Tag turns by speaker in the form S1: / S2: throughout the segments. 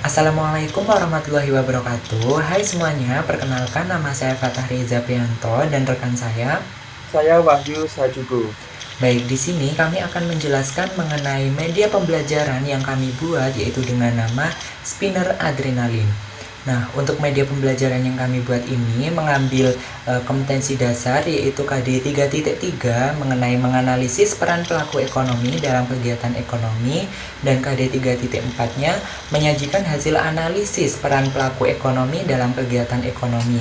S1: Assalamualaikum warahmatullahi wabarakatuh. Hai semuanya, perkenalkan nama saya Fatah Reza Prianto dan rekan saya.
S2: Saya Wahyu Sajugo.
S1: Baik, di sini kami akan menjelaskan mengenai media pembelajaran yang kami buat yaitu dengan nama Spinner Adrenalin. Nah, untuk media pembelajaran yang kami buat ini mengambil kompetensi dasar yaitu KD 3.3 mengenai menganalisis peran pelaku ekonomi dalam kegiatan ekonomi, dan KD 3.4-nya menyajikan hasil analisis peran pelaku ekonomi dalam kegiatan ekonomi.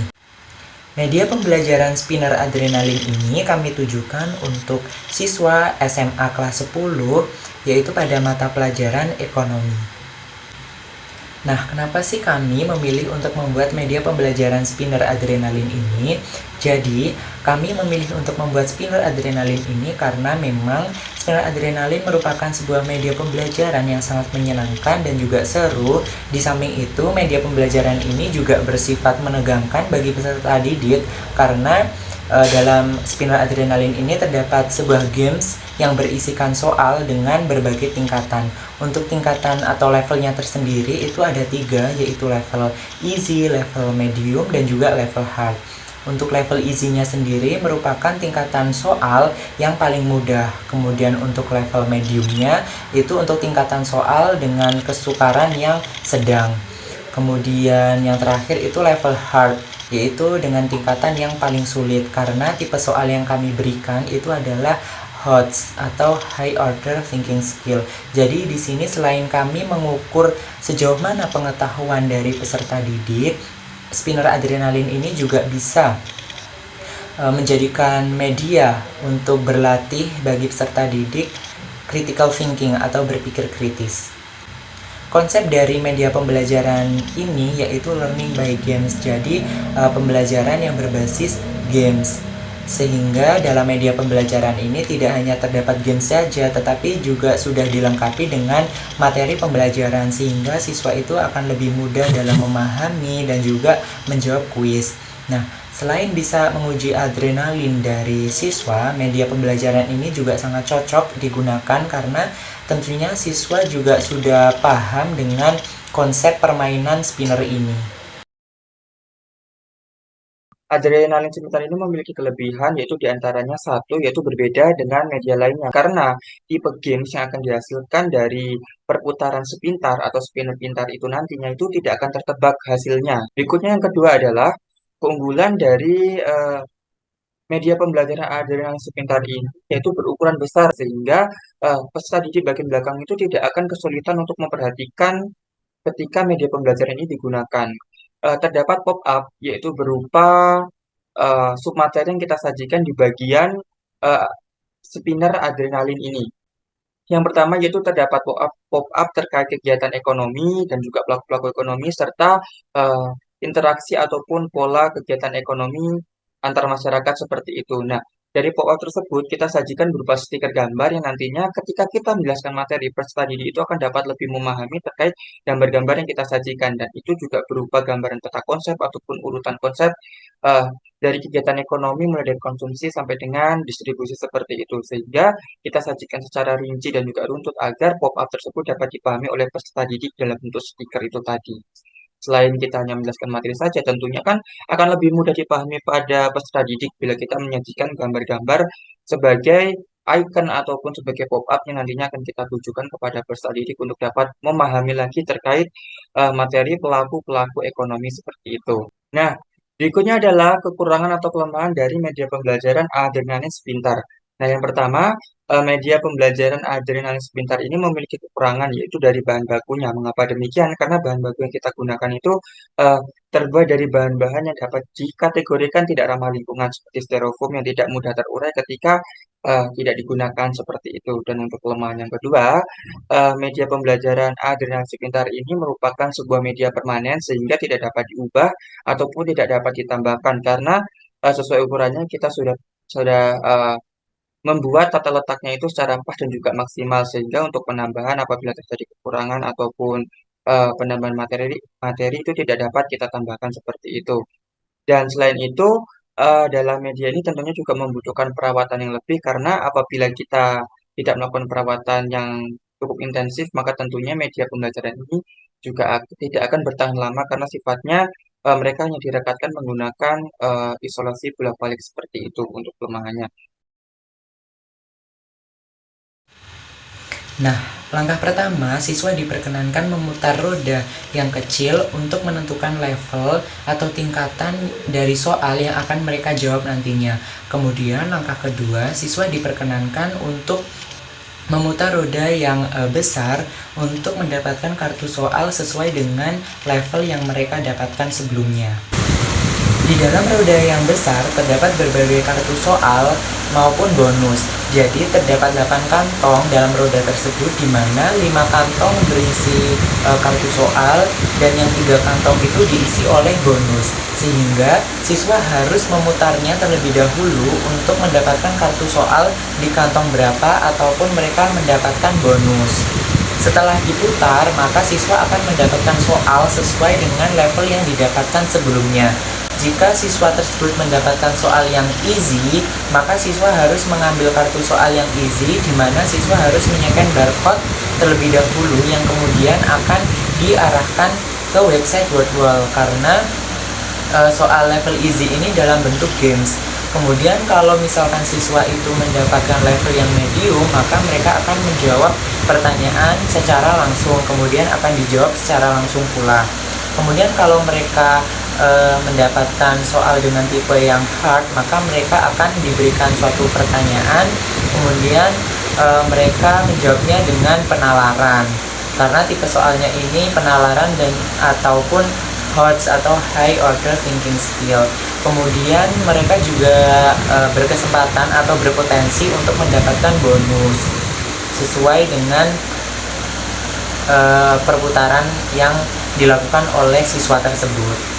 S1: Media pembelajaran Spinner Adrenalin ini kami tujukan untuk siswa SMA kelas 10 yaitu pada mata pelajaran ekonomi. Nah, kenapa sih kami memilih untuk membuat media pembelajaran Spinner Adrenalin ini? Jadi, kami memilih untuk membuat Spinner Adrenalin ini karena memang Spinner Adrenalin merupakan sebuah media pembelajaran yang sangat menyenangkan dan juga seru. Di samping itu, media pembelajaran ini juga bersifat menegangkan bagi peserta didik karena dalam Spinner Adrenalin ini terdapat sebuah games yang berisikan soal dengan berbagai tingkatan. Untuk tingkatan atau levelnya tersendiri itu ada 3, yaitu level easy, level medium, dan juga level hard. Untuk level easy-nya sendiri merupakan tingkatan soal yang paling mudah. Kemudian untuk level mediumnya itu untuk tingkatan soal dengan kesukaran yang sedang. Kemudian yang terakhir itu level hard, yaitu dengan tingkatan yang paling sulit karena tipe soal yang kami berikan itu adalah HOTS atau High Order Thinking Skill. Jadi di sini selain kami mengukur sejauh mana pengetahuan dari peserta didik, Spinner Adrenalin ini juga bisa menjadikan media untuk berlatih bagi peserta didik critical thinking atau berpikir kritis. Konsep dari media pembelajaran ini yaitu learning by games. Jadi pembelajaran yang berbasis games. Sehingga dalam media pembelajaran ini tidak hanya terdapat games saja, tetapi juga sudah dilengkapi dengan materi pembelajaran sehingga siswa itu akan lebih mudah dalam memahami dan juga menjawab kuis. Nah, selain bisa menguji adrenalin dari siswa, media pembelajaran ini juga sangat cocok digunakan karena tentunya siswa juga sudah paham dengan konsep permainan spinner ini.
S2: Adrenalin Spinner ini memiliki kelebihan yaitu diantaranya satu yaitu berbeda dengan media lainnya karena tipe games yang akan dihasilkan dari perputaran sepintar atau spinner pintar itu nantinya itu tidak akan tertebak hasilnya. Berikutnya yang kedua adalah keunggulan dari media pembelajaran adrenalin sepintar ini yaitu berukuran besar sehingga peserta didik bagian belakang itu tidak akan kesulitan untuk memperhatikan ketika media pembelajaran ini digunakan. Terdapat pop-up yaitu berupa submateri yang kita sajikan di bagian uh, spinner adrenalin ini. Yang pertama yaitu terdapat pop-up terkait kegiatan ekonomi dan juga pelaku-pelaku ekonomi serta uh, interaksi ataupun pola kegiatan ekonomi antar masyarakat seperti itu. Nah, dari pop-up tersebut kita sajikan berupa stiker gambar yang nantinya ketika kita menjelaskan materi peserta didik itu akan dapat lebih memahami terkait gambar-gambar yang kita sajikan dan itu juga berupa gambaran peta konsep ataupun urutan konsep uh, dari kegiatan ekonomi mulai dari konsumsi sampai dengan distribusi seperti itu sehingga kita sajikan secara rinci dan juga runtut agar pop-up tersebut dapat dipahami oleh peserta didik dalam bentuk stiker itu tadi. Selain kita hanya menjelaskan materi saja, tentunya kan akan lebih mudah dipahami pada peserta didik bila kita menyajikan gambar-gambar sebagai icon ataupun sebagai pop-up yang nantinya akan kita tujukan kepada peserta didik untuk dapat memahami lagi terkait materi pelaku-pelaku ekonomi seperti itu. Nah, berikutnya adalah kekurangan atau kelemahan dari media pembelajaran adrenalin pintar. Nah, yang pertama, media pembelajaran adrenalin pintar ini memiliki kekurangan yaitu dari bahan bakunya. Mengapa demikian? Karena bahan baku yang kita gunakan itu eh, terbuat dari bahan-bahan yang dapat dikategorikan tidak ramah lingkungan seperti styrofoam yang tidak mudah terurai ketika tidak digunakan seperti itu. Dan untuk kelemahan yang kedua, media pembelajaran adrenalin pintar ini merupakan sebuah media permanen sehingga tidak dapat diubah ataupun tidak dapat ditambahkan karena sesuai ukurannya kita sudah membuat tata letaknya itu secara pas dan juga maksimal sehingga untuk penambahan apabila terjadi kekurangan ataupun penambahan materi materi itu tidak dapat kita tambahkan seperti itu. Dan selain itu dalam media ini tentunya juga membutuhkan perawatan yang lebih karena apabila kita tidak melakukan perawatan yang cukup intensif maka tentunya media pembelajaran ini tidak akan bertahan lama karena sifatnya mereka hanya direkatkan menggunakan isolasi bolak-balik seperti itu untuk kelemahannya.
S1: Nah, langkah pertama, siswa diperkenankan memutar roda yang kecil untuk menentukan level atau tingkatan dari soal yang akan mereka jawab nantinya. Kemudian, langkah kedua, siswa diperkenankan untuk memutar roda yang besar untuk mendapatkan kartu soal sesuai dengan level yang mereka dapatkan sebelumnya. Di dalam roda yang besar terdapat berbagai kartu soal maupun bonus. Jadi terdapat 8 kantong dalam roda tersebut di mana 5 kantong berisi kartu soal dan yang 3 kantong itu diisi oleh bonus. Sehingga siswa harus memutarnya terlebih dahulu untuk mendapatkan kartu soal di kantong berapa ataupun mereka mendapatkan bonus. Setelah diputar, maka siswa akan mendapatkan soal sesuai dengan level yang didapatkan sebelumnya. Jika siswa tersebut mendapatkan soal yang easy, maka siswa harus mengambil kartu soal yang easy, di mana siswa harus menycan barcode terlebih dahulu yang kemudian akan diarahkan ke website Wordwall karena soal level easy ini dalam bentuk games. Kemudian kalau misalkan siswa itu mendapatkan level yang medium, maka mereka akan menjawab pertanyaan secara langsung, kemudian akan dijawab secara langsung pula. Kemudian kalau mereka mendapatkan soal dengan tipe yang hard, maka mereka akan diberikan suatu pertanyaan, kemudian mereka menjawabnya dengan penalaran. Karena tipe soalnya ini penalaran dan ataupun HOTS atau High Order Thinking Skill. Kemudian mereka juga berkesempatan atau berpotensi untuk mendapatkan bonus sesuai dengan perputaran yang dilakukan oleh siswa tersebut.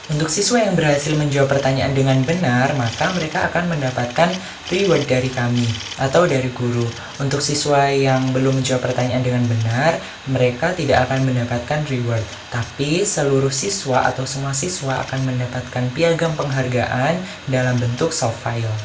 S1: Untuk siswa yang berhasil menjawab pertanyaan dengan benar, maka mereka akan mendapatkan reward dari kami atau dari guru. Untuk siswa yang belum menjawab pertanyaan dengan benar, mereka tidak akan mendapatkan reward. Tapi seluruh siswa atau semua siswa akan mendapatkan piagam penghargaan dalam bentuk soft file.